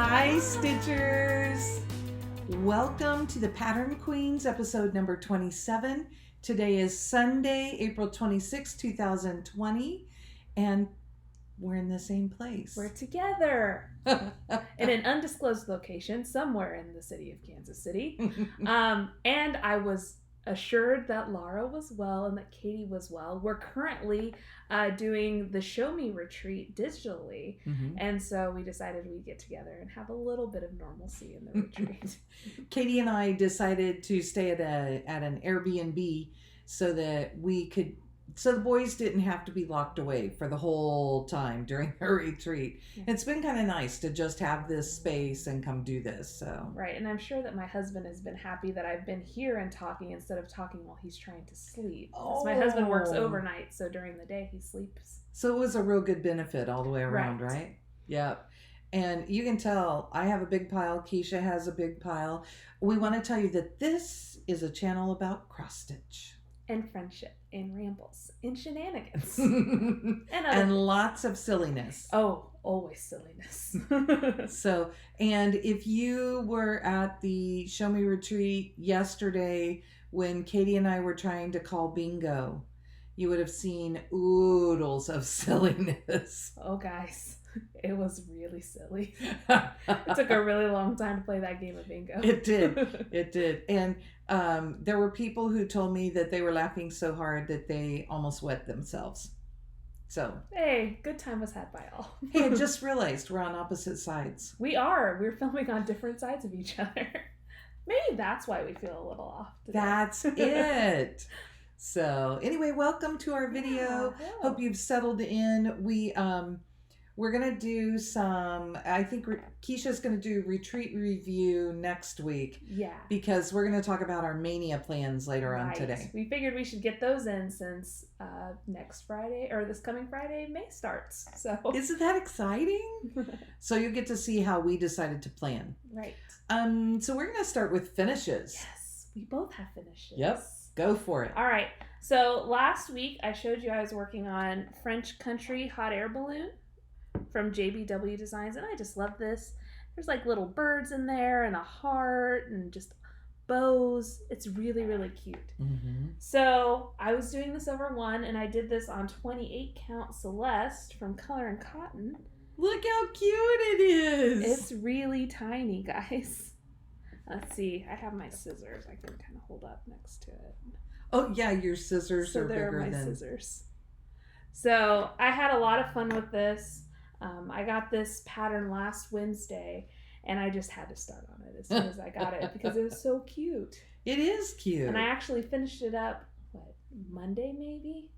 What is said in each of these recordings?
Hi, Stitchers! Welcome to the Pattern Queens, episode number 27. Today is Sunday, April 26, 2020, and we're in the same place. We're together in an undisclosed location somewhere in the city of Kansas City. And I was assured that Laura was well and that Katie was well. We're currently doing the Show Me retreat digitally. Mm-hmm. And so we decided we'd get together and have a little bit of normalcy in the retreat. Katie and I decided to stay at an Airbnb so that so the boys didn't have to be locked away for the whole time during our retreat. Yeah. It's been kind of nice to just have this space and come do this. So right, and I'm sure that my husband has been happy that I've been here and talking instead of talking while he's trying to sleep. Because my husband works overnight, so during the day he sleeps. So it was a real good benefit all the way around, right? Yep. And you can tell I have a big pile. Keisha has a big pile. We want to tell you that this is a channel about cross stitch. And friendship, and rambles, and shenanigans. and lots of silliness. Oh, always silliness. So, and if you were at the Show Me retreat yesterday when Katie and I were trying to call bingo, you would have seen oodles of silliness. Oh, guys. It was really silly. It took a really long time to play that game of bingo. It did. And there were people who told me that they were laughing so hard that they almost wet themselves. So hey, good time was had by all. Hey, I just realized we're on opposite sides. We are. We're filming on different sides of each other. Maybe that's why we feel a little off today. That's it. So anyway, welcome to our video. Yeah. Hope you've settled in. We're going to do I think Keisha's going to do retreat review next week. Yeah. Because we're going to talk about our mania plans later on today. We figured we should get those in since next Friday, or this coming Friday, May starts. So isn't that exciting? So you'll get to see how we decided to plan. Right. So we're going to start with finishes. Yes. We both have finishes. Yep. Go for it. All right. So last week I showed you I was working on French Country Hot Air Balloon from JBW Designs, and I just love this. There's like little birds in there and a heart and just bows. It's really, really cute. Mm-hmm. So I was doing this over one, and I did this on 28 count Celeste from Color and Cotton. Look how cute it is. It's really tiny, guys. Let's see. I have my scissors. I can kind of hold up next to it. Oh yeah, your scissors are bigger than scissors. So I had a lot of fun with this. I got this pattern last Wednesday, and I just had to start on it as soon as I got it because it was so cute. It is cute. And I actually finished it up, Monday maybe?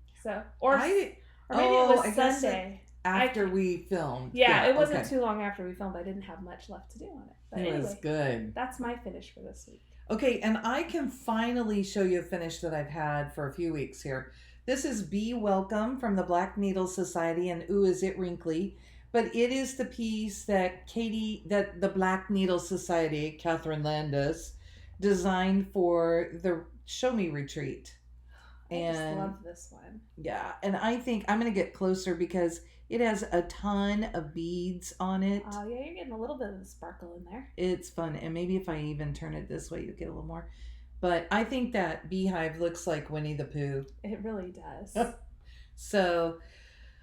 Or maybe it was Sunday. After we filmed. Yeah, it wasn't too long after we filmed. I didn't have much left to do on it. But it was good. That's my finish for this week. Okay, and I can finally show you a finish that I've had for a few weeks here. This is Be Welcome from the Black Needle Society, and ooh, is it wrinkly. But it is the piece that the Black Needle Society, Catherine Landis, designed for the Show Me retreat. I just love this one. Yeah, and I think I'm going to get closer because it has a ton of beads on it. Oh, yeah, you're getting a little bit of the sparkle in there. It's fun, and maybe if I even turn it this way, you'll get a little more. But I think that beehive looks like Winnie the Pooh. It really does. So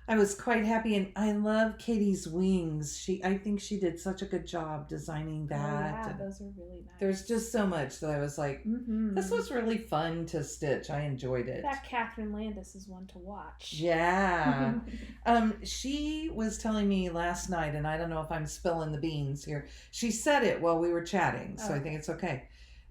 I was quite happy, and I love Katie's wings. I think she did such a good job designing that. Oh, yeah, those are really nice. There's just so much that I was like, This was really fun to stitch. I enjoyed it. That Catherine Landis is one to watch. Yeah. She was telling me last night, and I don't know if I'm spilling the beans here. She said it while we were chatting, so I think it's okay,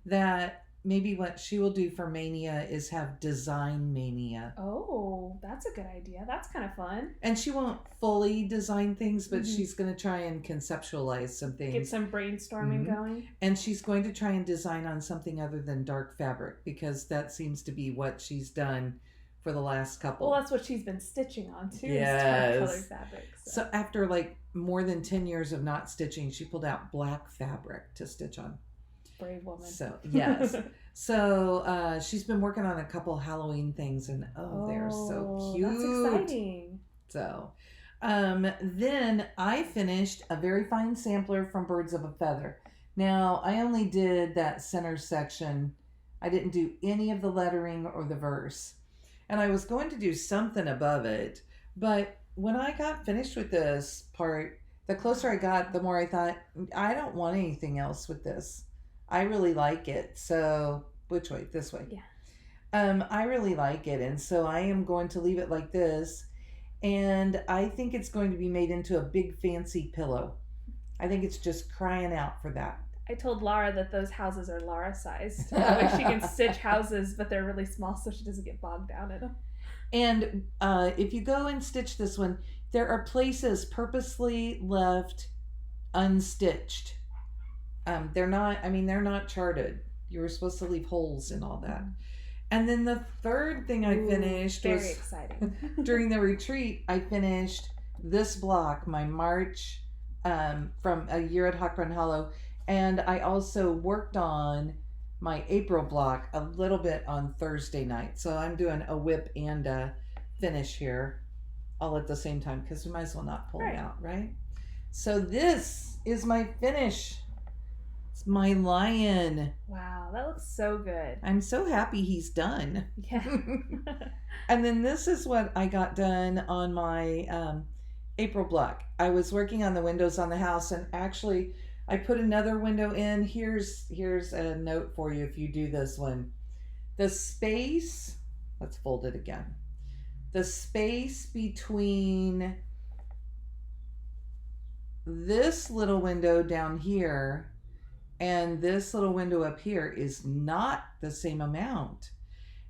that maybe what she will do for Mania is have design mania. Oh, that's a good idea. That's kind of fun. And she won't fully design things, but she's going to try and conceptualize some things. Get some brainstorming going. And she's going to try and design on something other than dark fabric, because that seems to be what she's done for the last couple. Well, that's what she's been stitching on too. Yes. Is dark colored fabric. So after more than 10 years of not stitching, she pulled out black fabric to stitch on. Brave woman. So, yes. So, she's been working on a couple Halloween things, and they're so cute. That's exciting. So, Then I finished a very fine sampler from Birds of a Feather. Now, I only did that center section. I didn't do any of the lettering or the verse. And I was going to do something above it. But when I got finished with this part, the closer I got, the more I thought, I don't want anything else with this. I really like it. So, which way? This way. Yeah. I really like it. And so I am going to leave it like this. And I think it's going to be made into a big fancy pillow. I think it's just crying out for that. I told Laura that those houses are Laura sized. That way she can stitch houses, but they're really small so she doesn't get bogged down in them. And if you go and stitch this one, there are places purposely left unstitched. They're not charted. You were supposed to leave holes and all that. And then the third thing I finished very was exciting. during the retreat, I finished this block, my March from a year at Hawk Run Hollow. And I also worked on my April block a little bit on Thursday night. So I'm doing a whip and a finish here all at the same time because we might as well not pull them out, right? So this is my finish. It's my lion. Wow, that looks so good. I'm so happy he's done. Yeah. And then this is what I got done on my April block. I was working on the windows on the house, and actually I put another window in. Here's a note for you if you do this one. The space, let's fold it again. The space between this little window down here and this little window up here is not the same amount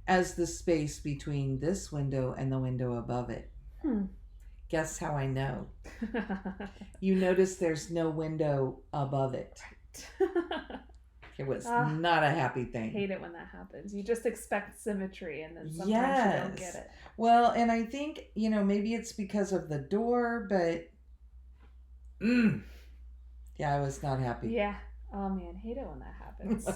as the space between this window and the window above it. Guess how I know? You notice there's no window above it. It was not a happy thing. I hate it when that happens. You just expect symmetry and then sometimes you don't get it. Well, and I think, maybe it's because of the door, but yeah, I was not happy. Yeah. Oh man, hate it when that happens.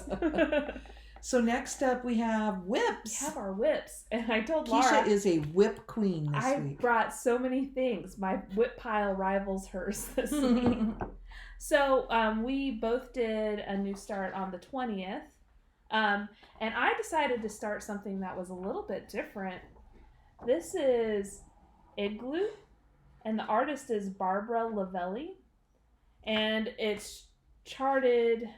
So next up we have whips. We have our whips. And I told Keisha Laura is a whip queen this week. I brought so many things. My whip pile rivals hers this week. So we both did a new start on the 20th. And I decided to start something that was a little bit different. This is Igloo. And the artist is Barbara Lavelli. And it's charted...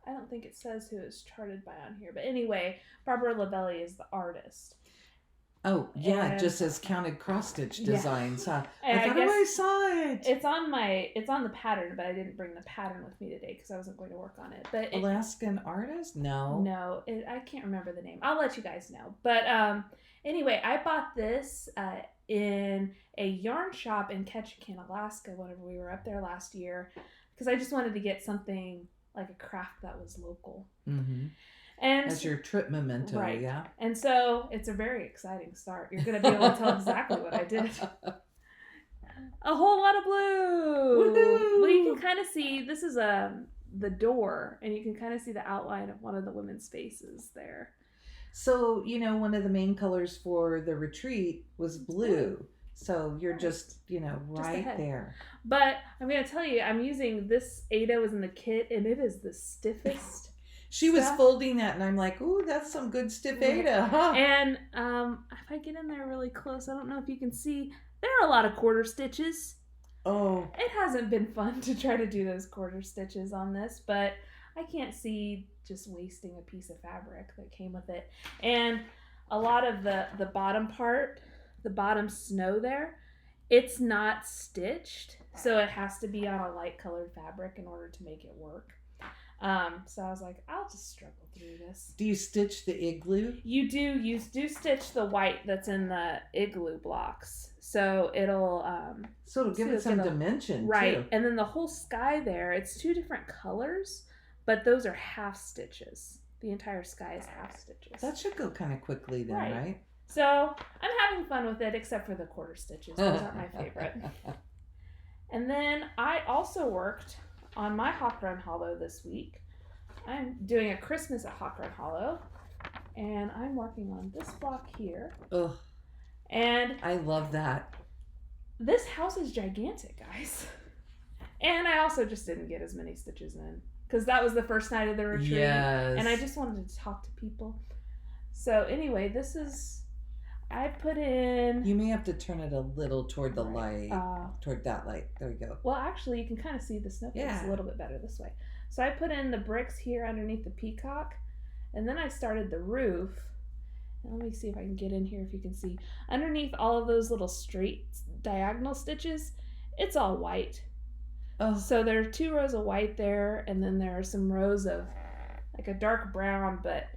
I don't think it says who it's charted by on here. But anyway, Barbara Lavelli is the artist. Oh, yeah, it just says Counted Cross Stitch Designs, huh? I thought I saw it. It's on the pattern, but I didn't bring the pattern with me today because I wasn't going to work on it. But Alaskan artist? No. I can't remember the name. I'll let you guys know. But anyway, I bought this in a yarn shop in Ketchikan, Alaska, whenever we were up there last year, because I just wanted to get something like a craft that was local. Mm-hmm. And as your trip memento, right. Yeah. And so it's a very exciting start. You're going to be able to tell exactly what I did. A whole lot of blue. Woo-hoo! Well, you can kind of see, this is the door, and you can kind of see the outline of one of the women's faces there. So, one of the main colors for the retreat was blue. So you're just right there. But I'm going to tell you, I'm using this Ada was in the kit, and it is the stiffest. She was folding that, and I'm like, ooh, that's some good stiff Ada, huh? And if I get in there really close, I don't know if you can see, there are a lot of quarter stitches. Oh. It hasn't been fun to try to do those quarter stitches on this, but I can't see just wasting a piece of fabric that came with it. And a lot of the bottom part, the bottom snow there, it's not stitched, so it has to be on a light colored fabric in order to make it work. So I was like, I'll just struggle through this. Do you stitch the Igloo? You do stitch the white that's in the Igloo blocks, so it'll give it some dimension, right too. And then the whole sky there, it's two different colors, but those are half stitches. The entire sky is half stitches. That should go kind of quickly then, right? So I'm having fun with it, except for the quarter stitches. Those aren't my favorite. And then I also worked on my Hawk Run Hollow this week. I'm doing a Christmas at Hawk Run Hollow, and I'm working on this block here. Ugh. And I love that. this house is gigantic, guys. And I also just didn't get as many stitches in because that was the first night of the retreat. Yes. And I just wanted to talk to people. So anyway, I put in... You may have to turn it a little toward the light. Toward that light. There we go. Well, actually, you can kind of see the snowflakes a little bit better this way. So I put in the bricks here underneath the peacock. And then I started the roof. And let me see if I can get in here if you can see. Underneath all of those little straight diagonal stitches, it's all white. Oh. So there are 2 rows of white there, and then there are some rows of like a dark brown, but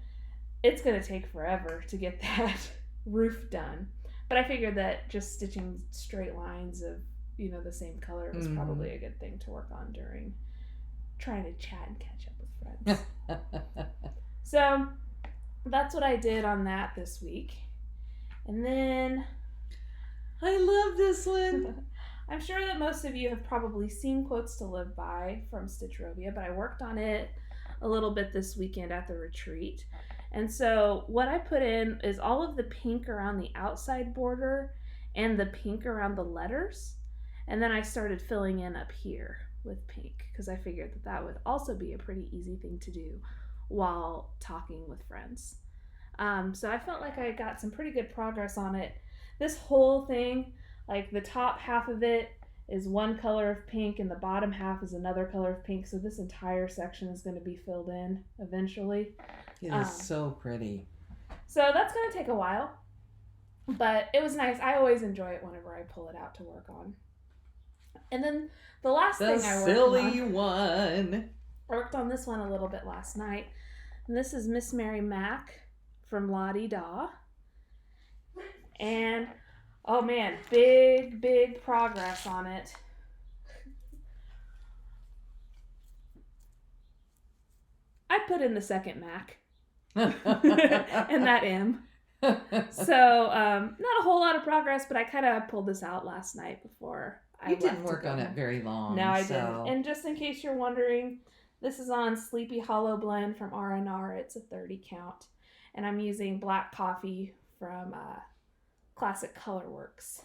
it's going to take forever to get that roof done. But I figured that just stitching straight lines of, the same color was probably a good thing to work on during trying to chat and catch up with friends. So that's what I did on that this week. And then... I love this one. I'm sure that most of you have probably seen Quotes to Live By from Stitchrovia, but I worked on it a little bit this weekend at the retreat. And so what I put in is all of the pink around the outside border and the pink around the letters. And then I started filling in up here with pink because I figured that would also be a pretty easy thing to do while talking with friends. So I felt like I got some pretty good progress on it. This whole thing, like the top half of it is one color of pink and the bottom half is another color of pink. So this entire section is going to be filled in eventually. It is so pretty. So that's going to take a while, but it was nice. I always enjoy it whenever I pull it out to work on. And then the last thing I worked on this one a little bit last night. And this is Miss Mary Mac from Lottie Da. And oh man, big progress on it. I put in the second Mac. And that M. So, not a whole lot of progress, but I kind of pulled this out last night before You didn't work on it very long. No, I didn't. And just in case you're wondering, this is on Sleepy Hollow Blend from R&R. It's a 30 count. And I'm using Black Coffee from Classic Colorworks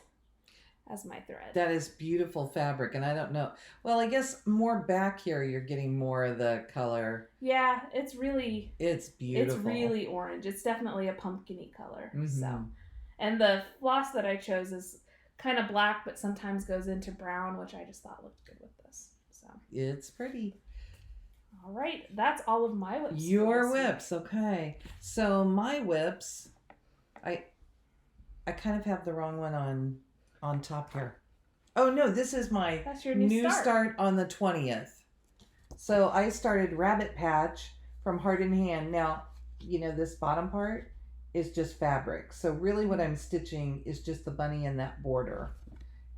as my thread. That is beautiful fabric, and I don't know. Well, I guess more back here you're getting more of the color. Yeah, it's beautiful. It's really orange. It's definitely a pumpkin-y color. Mm-hmm. So, and the floss that I chose is kind of black, but sometimes goes into brown, which I just thought looked good with this. So it's pretty. All right, that's all of my whips. Your whips, okay. So my whips, I kind of have the wrong one on top here. Oh no, this is my That's your new start on the 20th. So I started Rabbit Patch from Heart in Hand. Now, this bottom part is just fabric. So really what I'm stitching is just the bunny and that border.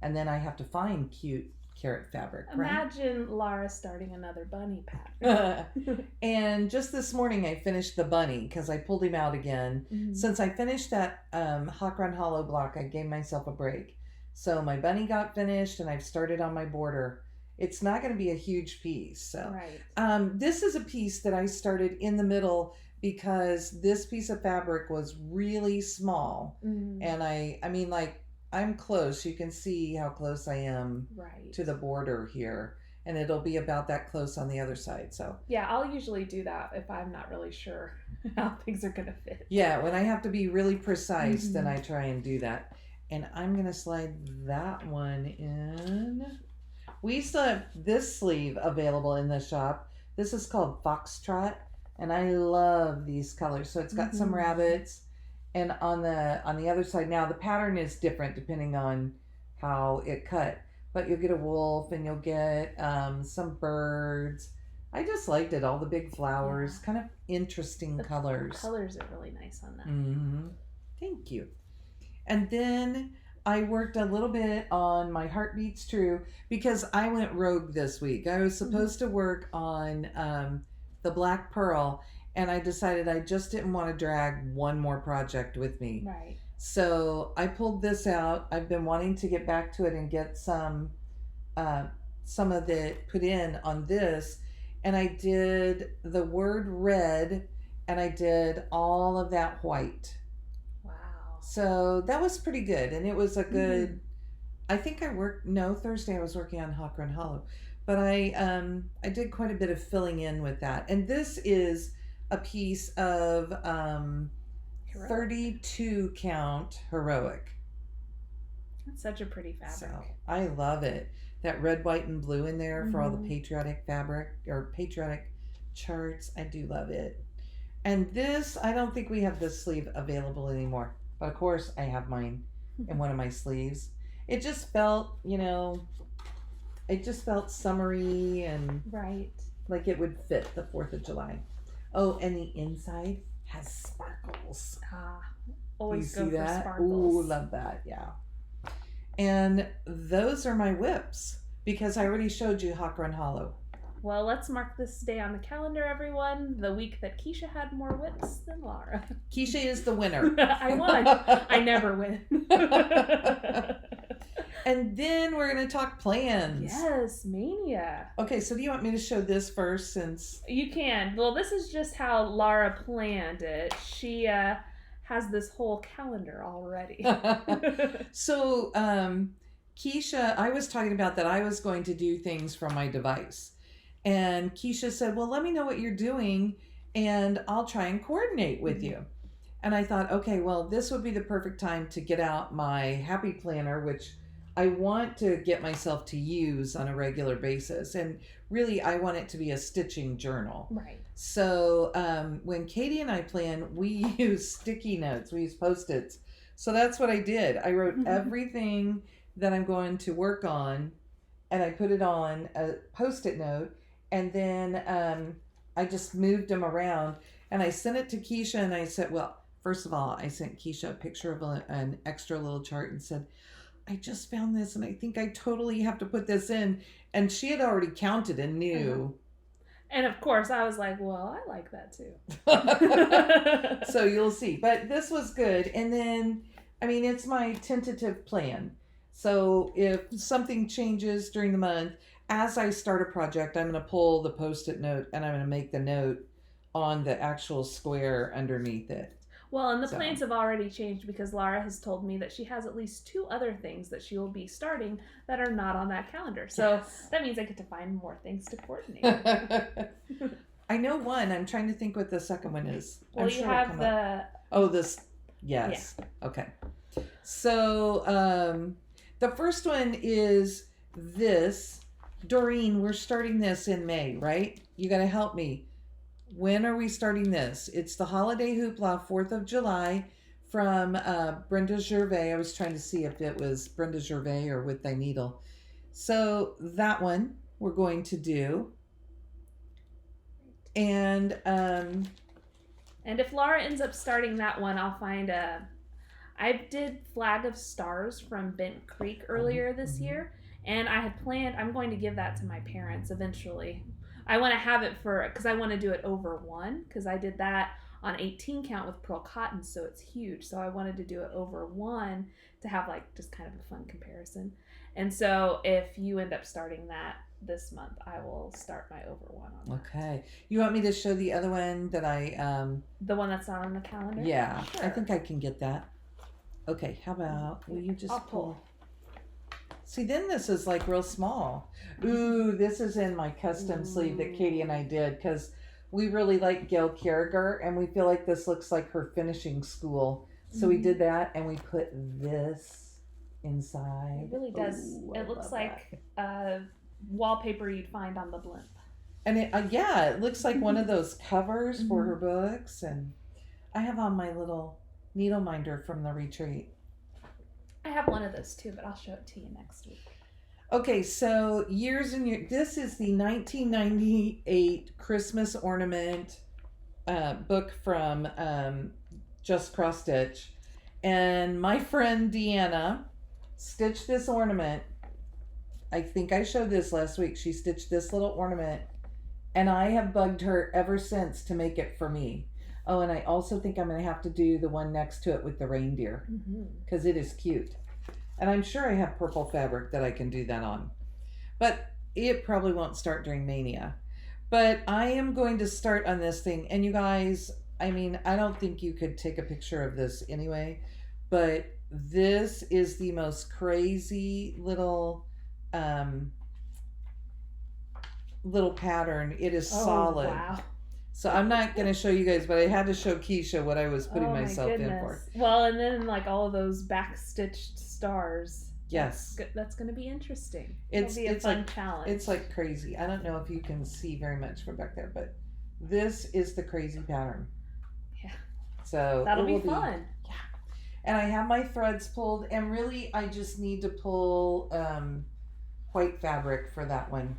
And then I have to find cute carrot fabric. Imagine Lara starting another bunny pattern. And just this morning I finished the bunny because I pulled him out again. Mm-hmm. Since I finished that Hawk Run Hollow block, I gave myself a break. So my bunny got finished and I've started on my border. It's not going to be a huge piece. So right. This is a piece that I started in the middle because this piece of fabric was really small. Mm-hmm. And I mean, like, I'm close. You can see how close I am to the border here. And it'll be about that close on the other side. So yeah, I'll usually do that if I'm not really sure how things are going to fit. Yeah, when I have to be really precise, mm-hmm. then I try and do that. And I'm going to slide that one in. We still have this sleeve available in the shop. This is called Foxtrot. And I love these colors. So it's got mm-hmm. some rabbits. And on the other side, now the pattern is different depending on how it cut. But you'll get a wolf and you'll get some birds. I just liked it. All the big flowers. Yeah. Kind of interesting colors. The colors are really nice on that. Mm-hmm. Thank you. And then I worked a little bit on My Heart Beats True because I went rogue this week. I was supposed mm-hmm. to work on the Black Pearl, and I decided I just didn't want to drag one more project with me. Right. So I pulled this out. I've been wanting to get back to it and get some of it put in on this. And I did the word red, and I did all of that white. So that was pretty good, and it was a good I think Thursday I was working on Hawk Run Hollow. But I did quite a bit of filling in with that. And this is a piece of 32 count heroic. That's such a pretty fabric. So I love it. That red, white, and blue in there for all the patriotic fabric or patriotic charts. I do love it. And this, I don't think we have this sleeve available anymore. But of course, I have mine in one of my sleeves. It just felt, summery and right, like it would fit the 4th of July. Oh, and the inside has sparkles. Always you go see for that? sparkles. Ooh, love that. Yeah. And those are my whips because I already showed you Hawk Run Hollow. Well, let's mark this day on the calendar, everyone. The week that Keisha had more whips than Laura. Keisha is the winner. I won. I never win. And then we're going to talk plans. Yes, Mania. Okay, so do you want me to show this first since... You can. Well, this is just how Laura planned it. She has this whole calendar already. So, Keisha, I was talking about that I was going to do things from my device. And Keisha said, well, let me know what you're doing and I'll try and coordinate with you. And I thought, okay, well, this would be the perfect time to get out my Happy Planner, which I want to get myself to use on a regular basis. And really, I want it to be a stitching journal. Right. So when Katie and I plan, we use sticky notes. We use Post-its. So that's what I did. I wrote everything that I'm going to work on, and I put it on a Post-it note. And then I just moved them around. And I sent it to Keisha, and I said, well, first of all, I sent Keisha a picture of an extra little chart and said, I just found this and I think I totally have to put this in. And she had already counted and knew. And of course, I was like, well, I like that too. So you'll see. But this was good. And then, I mean, it's my tentative plan. So if something changes during the month, as I start a project, I'm going to pull the Post-it note and I'm going to make the note on the actual square underneath it. Well, and the plans have already changed because Laura has told me that she has at least 2 other things that she will be starting that are not on that calendar. So that means I get to find more things to coordinate. I know one. I'm trying to think what the second one is. Well, you have the... Oh, this. Yes. Yeah. Okay. So the first one is this. Doreen, we're starting this in May, right? You got to help me. When are we starting this? It's the Holiday Hoopla, 4th of July from Brenda Gervais. I was trying to see if it was Brenda Gervais or With Thy Needle. So that one we're going to do. And if Laura ends up starting that one, I'll find I did Flag of Stars from Bent Creek earlier this year. And I had planned, I'm going to give that to my parents eventually. I want to have it because I want to do it over 1, because I did that on 18 count with pearl cotton, so it's huge. So I wanted to do it over 1 to have like just kind of a fun comparison. And so if you end up starting that this month, I will start my over 1 on that. Okay. You want me to show the other one that I... The one that's not on the calendar? Yeah, sure. I think I can get that. Okay, how about, will you just pull? See, then this is like real small. Ooh, this is in my custom sleeve that Katie and I did because we really like Gail Carriger and we feel like this looks like her finishing school. So we did that and we put this inside. It really does. Ooh, it looks like wallpaper you'd find on the blimp. And it looks like one of those covers for her books. And I have on my little needle minder from the retreat. I have one of those too, but I'll show it to you next week. Okay, so years and years. This is the 1998 Christmas ornament book from Just Cross Stitch. And my friend Deanna stitched this ornament. I think I showed this last week. She stitched this little ornament. And I have bugged her ever since to make it for me. Oh, and I also think I'm going to have to do the one next to it with the reindeer because it is cute. And I'm sure I have purple fabric that I can do that on. But it probably won't start during Mania. But I am going to start on this thing. And you guys, I mean, I don't think you could take a picture of this anyway. But this is the most crazy um, little pattern. It is solid. Wow. So I'm not going to show you guys, but I had to show Keisha what I was putting myself in for. Well, and then like all of those back-stitched stars. Yes. That's going to be interesting. It'll be a fun challenge. It's like crazy. I don't know if you can see very much from back there, but this is the crazy pattern. Yeah. So that'll be fun. Yeah. And I have my threads pulled, and really I just need to pull white fabric for that one,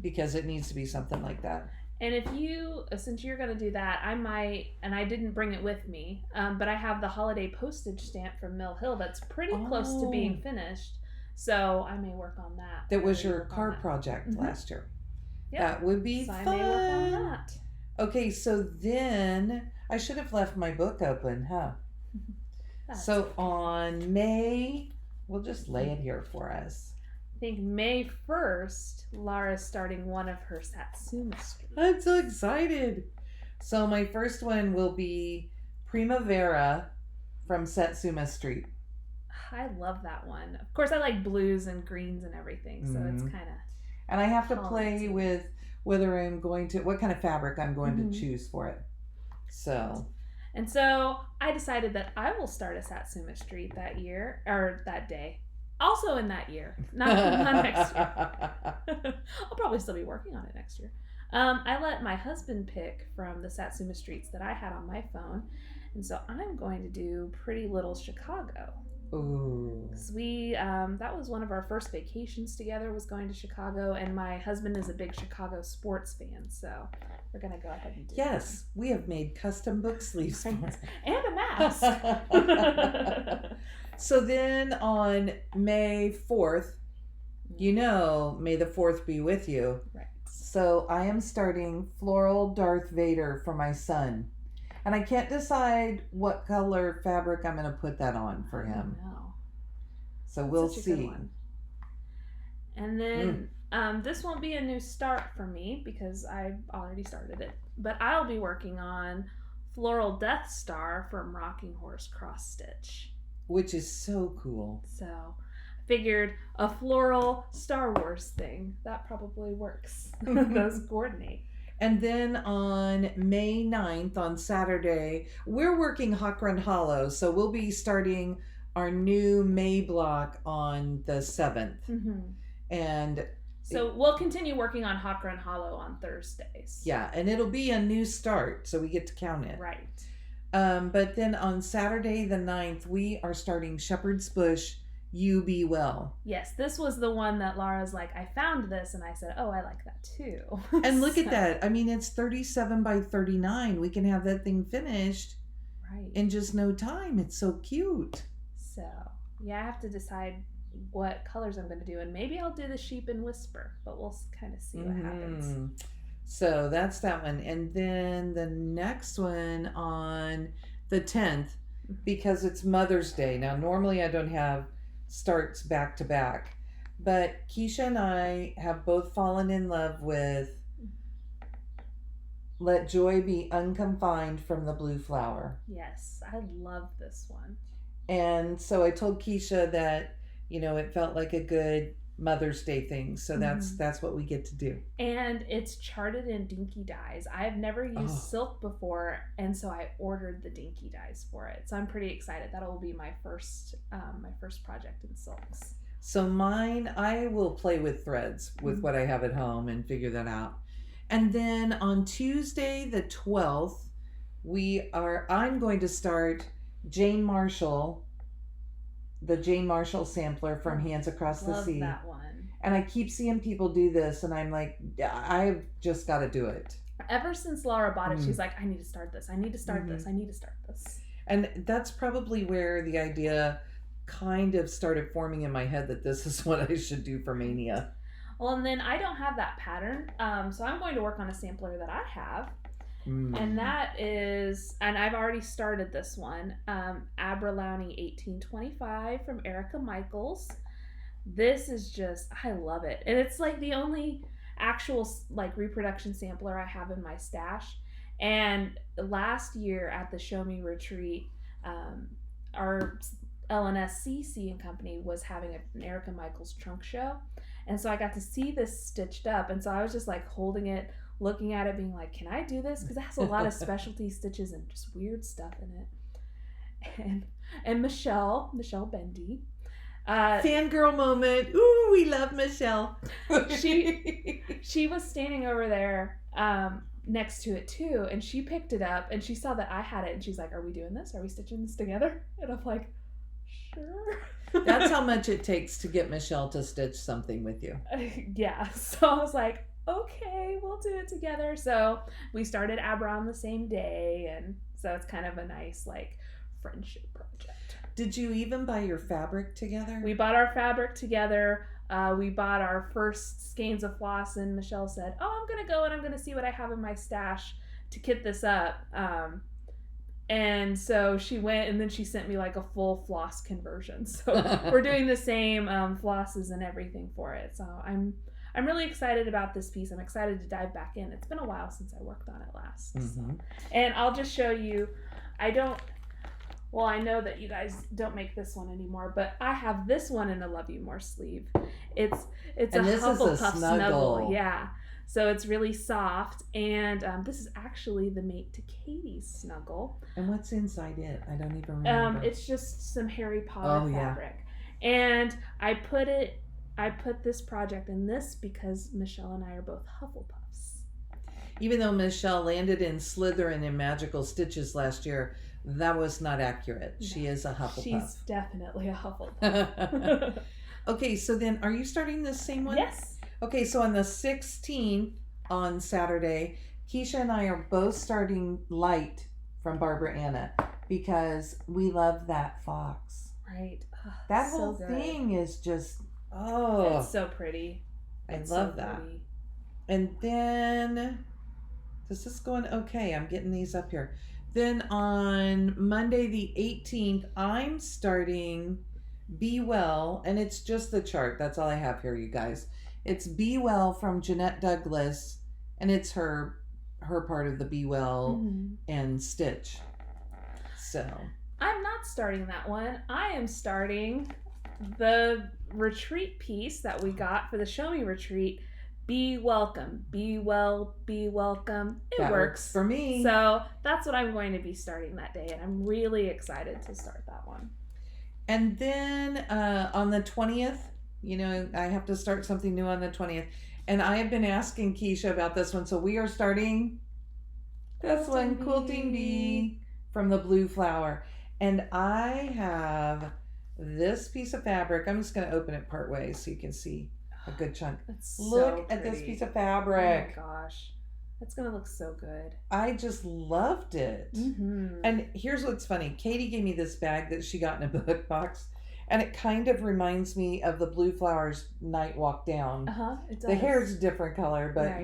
because it needs to be something like that. And if you, since you're going to do that, I might, and I didn't bring it with me, but I have the holiday postage stamp from Mill Hill that's pretty close to being finished. So I may work on that. That was your card project last year. Yep. That would be so fun. I may work on that. Okay, so then I should have left my book open, huh? So on May, we'll just lay it here for us. I think May 1st, Laura's starting one of her Satsuma Street. I'm so excited. So my first one will be Primavera from Satsuma Street. I love that one. Of course, I like blues and greens and everything, so it's kind of... And I have to play with whether I'm going to, what kind of fabric I'm going to choose for it. So... And so I decided that I will start a Satsuma Street that year, or that day. Also in that year, not next year. I'll probably still be working on it next year. I let my husband pick from the Satsuma Streets that I had on my phone. And so I'm going to do Pretty Little Chicago. Ooh. Because that was one of our first vacations together, was going to Chicago, and my husband is a big Chicago sports fan, so we're going to go ahead and do Yes, we have made custom book sleeves for it. And a mask. So then on May 4th, may the 4th be with you. Right. So I am starting Floral Darth Vader for my son. And I can't decide what color fabric I'm going to put that on for him. No. So we'll see. And then this won't be a new start for me because I've already started it. But I'll be working on Floral Death Star from Rocking Horse Cross Stitch. Which is so cool. So I figured a floral Star Wars thing. That probably works. Those coordinate. And then on May 9th, on Saturday, we're working Hawk Run Hollow. So we'll be starting our new May block on the 7th. And so we'll continue working on Hawk Run Hollow on Thursdays. Yeah, and it'll be a new start, so we get to count it. Right. But then on Saturday the 9th, we are starting Shepherd's Bush, You Be Well. Yes, this was the one that Laura's like, I found this, and I said, oh, I like that too. And look at that. I mean, it's 37 by 39. We can have that thing finished in just no time. It's so cute. So, yeah, I have to decide what colors I'm going to do, and maybe I'll do the Sheep and Whisper, but we'll kind of see what happens. So that's that one. And then the next one on the 10th, because it's Mother's Day. Now, normally I don't have starts back to back, but Keisha and I have both fallen in love with Let Joy Be Unconfined from the Blue Flower. Yes, I love this one. And so I told Keisha that, it felt like a good Mother's Day thing. So that's what we get to do. And it's charted in dinky dyes. I've never used silk before, and so I ordered the dinky dyes for it. So I'm pretty excited. That'll be my first project in silks. So mine, I will play with threads with what I have at home and figure that out. And then on Tuesday the 12th, I'm going to start Jane Marshall, the Jane Marshall sampler from Hands Across the Sea. Love that one. And I keep seeing people do this, and I'm like, I've just got to do it. Ever since Laura bought it, she's like, I need to start this. I need to start this. I need to start this. And that's probably where the idea kind of started forming in my head that this is what I should do for Mania. Well, and then I don't have that pattern, so I'm going to work on a sampler that I have. And that is, and I've already started this one, Aberlowney 1825 from Erica Michaels. This is just, I love it. And it's like the only actual reproduction sampler I have in my stash. And last year at the Show Me retreat, our LNSCC and Company was having an Erica Michaels trunk show. And so I got to see this stitched up. And so I was just like holding it, looking at it, being like, can I do this? Because it has a lot of specialty stitches and just weird stuff in it. And Michelle Bendy. Fangirl moment. Ooh, we love Michelle. she was standing over there next to it too, and she picked it up and she saw that I had it and she's like, are we doing this? Are we stitching this together? And I'm like, sure. That's how much it takes to get Michelle to stitch something with you. Yeah. So I was like, okay, we'll do it together. So we started Abra on the same day, and so it's kind of a nice like friendship project. Did you even buy your fabric together? We bought our fabric together. We bought our first skeins of floss, and Michelle said, oh, I'm going to go and I'm going to see what I have in my stash to kit this up. And so she went, and then she sent me like a full floss conversion. So we're doing the same flosses and everything for it. So I'm really excited about this piece. I'm excited to dive back in. It's been a while since I worked on it last. Mm-hmm. So. And I'll just show you, I know that you guys don't make this one anymore, but I have this one in a Love You More sleeve. It's and a this Hufflepuff is a snuggle. Yeah. So it's really soft, and this is actually the mate to Katie's snuggle. And what's inside it? I don't even remember. It's just some Harry Potter fabric. Yeah. And I put this project in this because Michelle and I are both Hufflepuffs. Even though Michelle landed in Slytherin in Magical Stitches last year, that was not accurate. No, she is a Hufflepuff. She's definitely a Hufflepuff. Okay, so then are you starting the same one? Yes. Okay, so on the 16th on Saturday, Keisha and I are both starting Light from Barbara Anna because we love that fox. Right. Oh, that whole thing is just, it's so pretty. I love that. Pretty. And then, this is going okay. I'm getting these up here. Then on Monday the 18th, I'm starting Be Well, and it's just the chart. That's all I have here, you guys. It's Be Well from Jeanette Douglas, and it's her part of the Be Well and Stitch. So I'm not starting that one. I am starting the retreat piece that we got for the Show Me retreat. Be welcome. Be well. Be welcome. It works for me. So that's what I'm going to be starting that day, and I'm really excited to start that one. And then on the 20th, I have to start something new on the 20th. And I have been asking Keisha about this one. So we are starting this one, Quilting Bee from the Blue Flower. And I have this piece of fabric. I'm just going to open it part way so you can see a good chunk. Look at this piece of fabric. Oh my gosh. That's going to look so good. I just loved it. Mm-hmm. And here's what's funny. Katie gave me this bag that she got in a book box. And it kind of reminds me of the Blue Flowers Night Walk Down. It does. The hair is a different color, but right.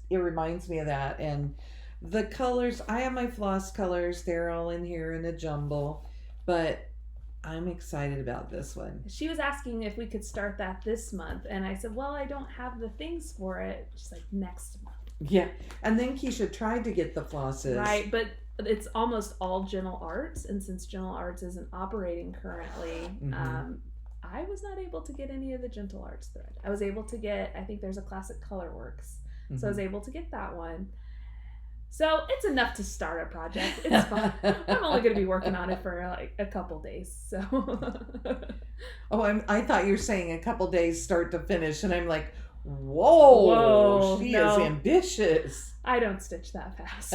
it reminds me of that. And the colors, I have my floss colors. They're all in here in a jumble. But I'm excited about this one. She was asking if we could start that this month. And I said, well, I don't have the things for it. She's like, next month. Yeah. And then Keisha tried to get the flosses. Right, but it's almost all Gentle Arts, and since Gentle Arts isn't operating currently, I was not able to get any of the Gentle Arts thread. I was able to get, I think there's a Classic Colorworks, so I was able to get that one. So it's enough to start a project. It's fun. I'm only going to be working on it for like a couple days. So. I thought you were saying a couple days start to finish, and I'm like, whoa, she is ambitious. I don't stitch that fast.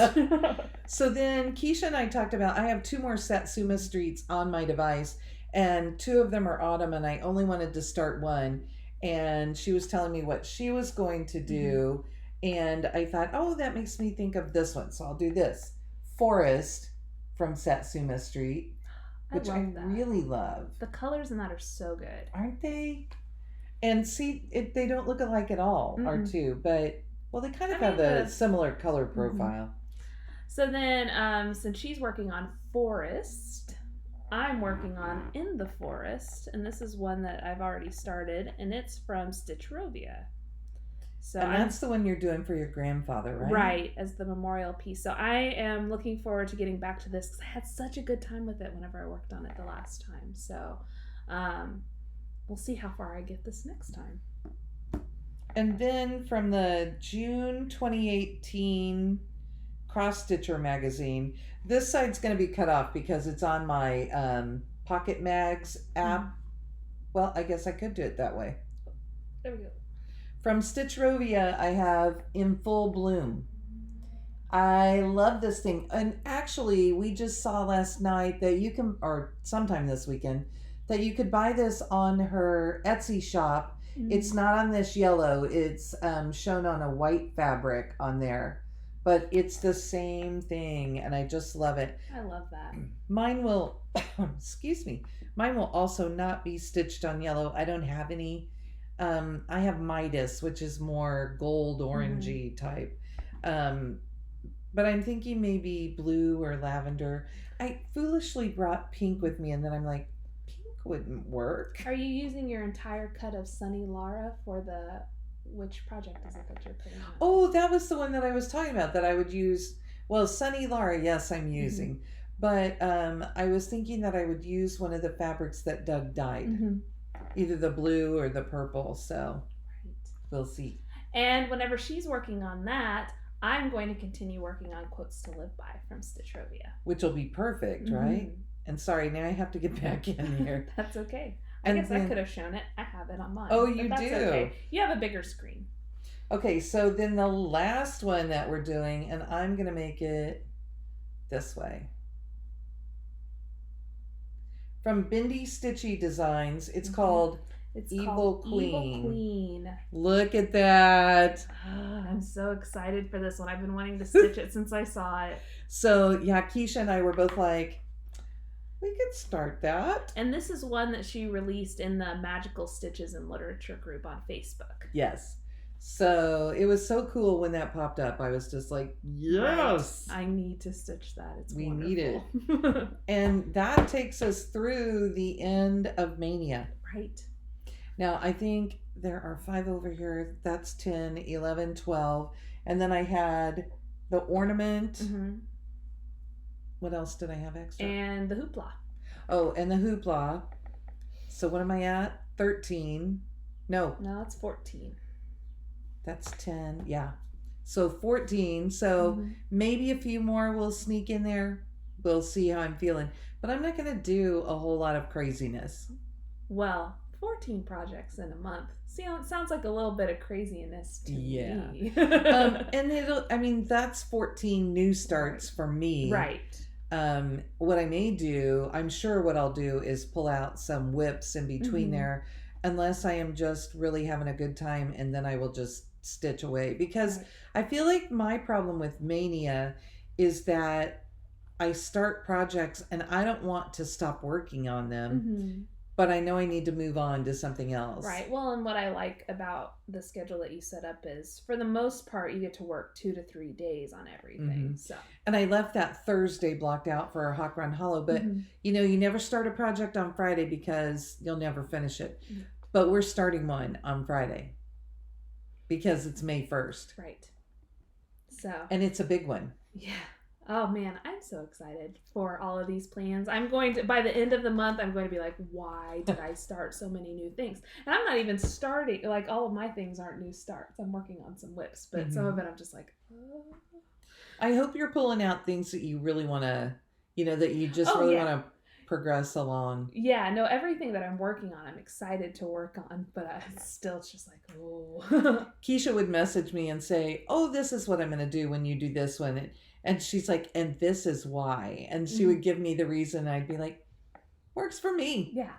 So then Keisha and I talked about, I have 2 more Satsuma Streets on my device, and 2 of them are autumn, and I only wanted to start one. And she was telling me what she was going to do. And I thought, that makes me think of this one. So I'll do this. Forest from Satsuma Street, which I really love. The colors in that are so good. Aren't they? And see, they don't look alike at all, our 2, but they kind of have a similar color profile. So then, since she's working on Forest, I'm working on In the Forest, and this is one that I've already started, and it's from Stitchrovia. So and that's the one you're doing for your grandfather, right? Right, as the memorial piece. So I am looking forward to getting back to this because I had such a good time with it whenever I worked on it the last time. So we'll see how far I get this next time. And then from the June 2018 Cross Stitcher magazine, this side's going to be cut off because it's on my Pocket Mags app. Mm-hmm. Well, I guess I could do it that way. There we go. From Stitchrovia, I have In Full Bloom. I love this thing. And actually, we just saw last night that you can, or sometime this weekend, that you could buy this on her Etsy shop. Mm-hmm. It's not on this yellow. It's shown on a white fabric on there. But it's the same thing, and I just love it. I love that. Mine will, excuse me, mine will also not be stitched on yellow. I don't have any. I have Midas, which is more gold orangey type. But I'm thinking maybe blue or lavender. I foolishly brought pink with me, and then I'm like, pink wouldn't work. Are you using your entire cut of Sunny Lara for the... Which project is it that you're putting on? Oh, that was the one that I was talking about that I would use. Well, Sunny Lara, yes, I'm using. But I was thinking that I would use one of the fabrics that Doug dyed. Either the blue or the purple. So we'll see. And whenever she's working on that, I'm going to continue working on Quotes to Live By from Stitchrovia. Which will be perfect, right? And sorry, now I have to get back in here. That's okay. I guess I could have shown it. I have it on mine. Oh, you do? Okay. You have a bigger screen. Okay, so then the last one that we're doing, and I'm going to make it this way. From Bindi Stitchy Designs, it's called Evil Queen. Evil Queen. Look at that. I'm so excited for this one. I've been wanting to stitch it since I saw it. So, yeah, Keisha and I were both like, we could start that. And this is one that she released in the Magical Stitches and Literature group on Facebook. Yes. So it was so cool when that popped up. I was just like, yes. Right. I need to stitch that. It's we wonderful. Need it. And that takes us through the end of Mania. Right. Now, I think there are 5 over here. That's 10, 11, 12. And then I had the ornament. What else did I have extra? And the hoopla. Oh, and the hoopla. So what am I at? 13. No, it's 14. That's 10. Yeah. So 14. So maybe a few more will sneak in there. We'll see how I'm feeling. But I'm not going to do a whole lot of craziness. Well, 14 projects in a month. See, it sounds like a little bit of craziness to me. And that's 14 new starts for me. Right. What I may do, I'm sure what I'll do is pull out some whips in between there, unless I am just really having a good time, and then I will just stitch away. Because I feel like my problem with Mania is that I start projects and I don't want to stop working on them. But I know I need to move on to something else. Right. Well, and what I like about the schedule that you set up is, for the most part, you get to work 2 to 3 days on everything. So. And I left that Thursday blocked out for Hawk Run Hollow. But, you never start a project on Friday because you'll never finish it. But we're starting one on Friday because it's May 1st. Right. So. And it's a big one. Yeah. Oh man, I'm so excited for all of these plans. I'm going to, by the end of the month, I'm going to be like, why did I start so many new things? And I'm not even starting, like, all of my things aren't new starts. I'm working on some whips, but some of it I'm just like, oh. I hope you're pulling out things that you really want to, that you just want to progress along. Yeah, no, everything that I'm working on, I'm excited to work on, but it's just like, oh. Keisha would message me and say, oh, this is what I'm going to do when you do this one. And she's like, and this is why. And she would give me the reason. I'd be like, works for me. Yeah.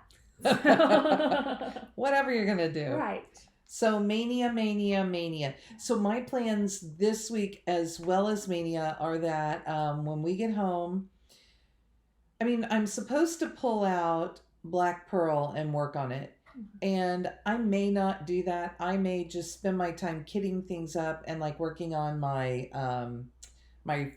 Whatever you're going to do. Right. So Mania. So my plans this week as well as Mania are that when we get home, I'm supposed to pull out Black Pearl and work on it. And I may not do that. I may just spend my time kitting things up and like working on my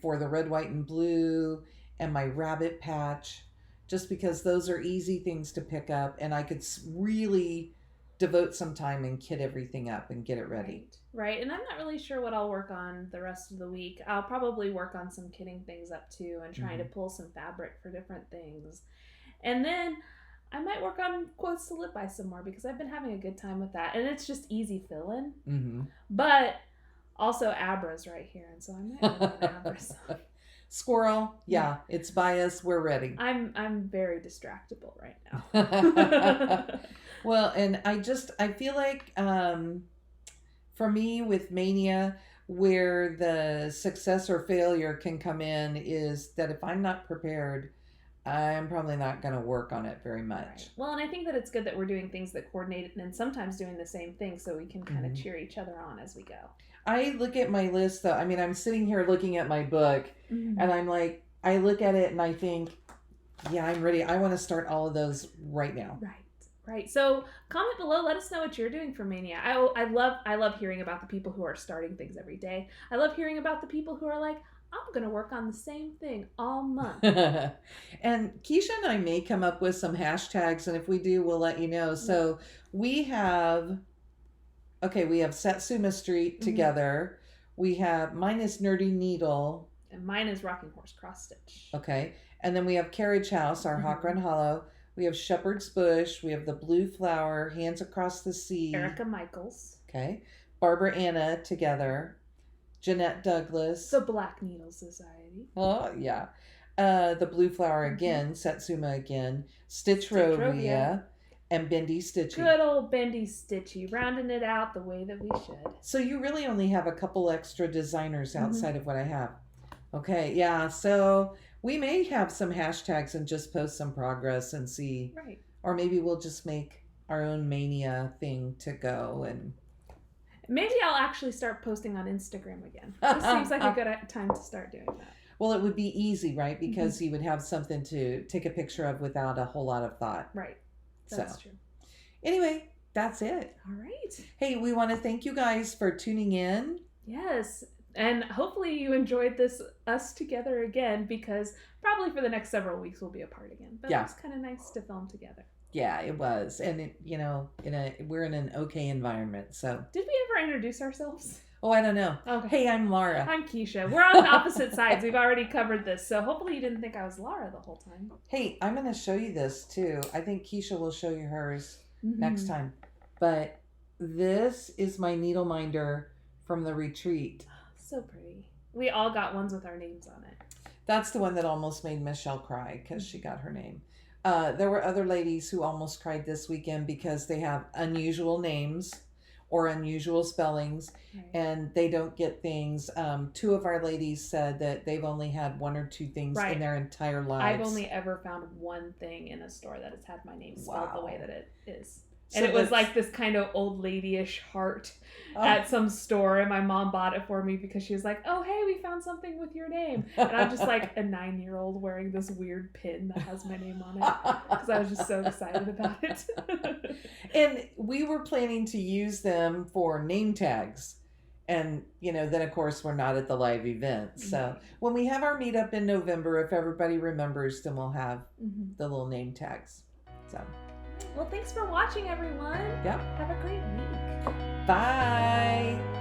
for the red, white, and blue and my rabbit patch, just because those are easy things to pick up and I could really devote some time and kit everything up and get it ready. Right. And I'm not really sure what I'll work on the rest of the week. I'll probably work on some kitting things up too and trying to pull some fabric for different things. And then I might work on quotes to live by some more because I've been having a good time with that. And it's just easy fill-in. Mm-hmm. But also Abra's right here. And so I might work on Abra's. Squirrel, yeah, it's by us. We're ready. I'm very distractible right now. Well, and I feel like for me with Mania, where the success or failure can come in is that if I'm not prepared, I'm probably not going to work on it very much. Right. Well, and I think that it's good that we're doing things that coordinate and sometimes doing the same thing so we can kind of cheer each other on as we go. I look at my list though. I mean, I'm sitting here looking at my book and I'm like, I look at it and I think, yeah, I'm ready. I want to start all of those right now. Right. So comment below. Let us know what you're doing for Mania. I love hearing about the people who are starting things every day. I love hearing about the people who are like, I'm going to work on the same thing all month. And Keisha and I may come up with some hashtags, and if we do, we'll let you know. So we have Satsuma Street together. We have, mine is Nerdy Needle. And mine is Rocking Horse Cross Stitch. Okay. And then we have Carriage House, our Hawk Run Hollow. We have Shepherd's Bush. We have the Blue Flower, Hands Across the Sea. Erica Michaels. Okay. Barbara Anna together. Jeanette Douglas. The Black Needle Society. Oh, yeah. The Blue Flower again. Satsuma again. Stitchrovia. And Bendy Stitchy. Good old Bendy Stitchy. Rounding it out the way that we should. So you really only have a couple extra designers outside of what I have. Okay. Yeah. So we may have some hashtags and just post some progress and see. Right. Or maybe we'll just make our own Mania thing to go and... Maybe I'll actually start posting on Instagram again. This seems like a good time to start doing that. Well, it would be easy, right? Because you would have something to take a picture of without a whole lot of thought. Right. That's true. Anyway, that's it. All right. Hey, we want to thank you guys for tuning in. Yes. And hopefully you enjoyed us together again, because probably for the next several weeks we'll be apart again. But it's kind of nice to film together. Yeah, it was. And, we're in an okay environment. So did we ever introduce ourselves? Oh, I don't know. Okay. Hey, I'm Laura. I'm Keisha. We're on opposite sides. We've already covered this. So hopefully you didn't think I was Laura the whole time. Hey, I'm going to show you this too. I think Keisha will show you hers next time. But this is my needle minder from the retreat. So pretty. We all got ones with our names on it. That's the one that almost made Michelle cry because she got her name. There were other ladies who almost cried this weekend because they have unusual names or unusual spellings, and they don't get things. Two of our ladies said that they've only had one or two things in their entire lives. I've only ever found one thing in a store that has had my name spelled the way that it is. And it was like this kind of old ladyish heart at some store, and my mom bought it for me because she was like, oh, hey, we found something with your name. And I'm just like a 9-year-old wearing this weird pin that has my name on it because I was just so excited about it. And we were planning to use them for name tags. And, then of course we're not at the live event. So when we have our meetup in November, if everybody remembers, then we'll have the little name tags. So. Well, thanks for watching, everyone. Yep. Have a great week. Bye.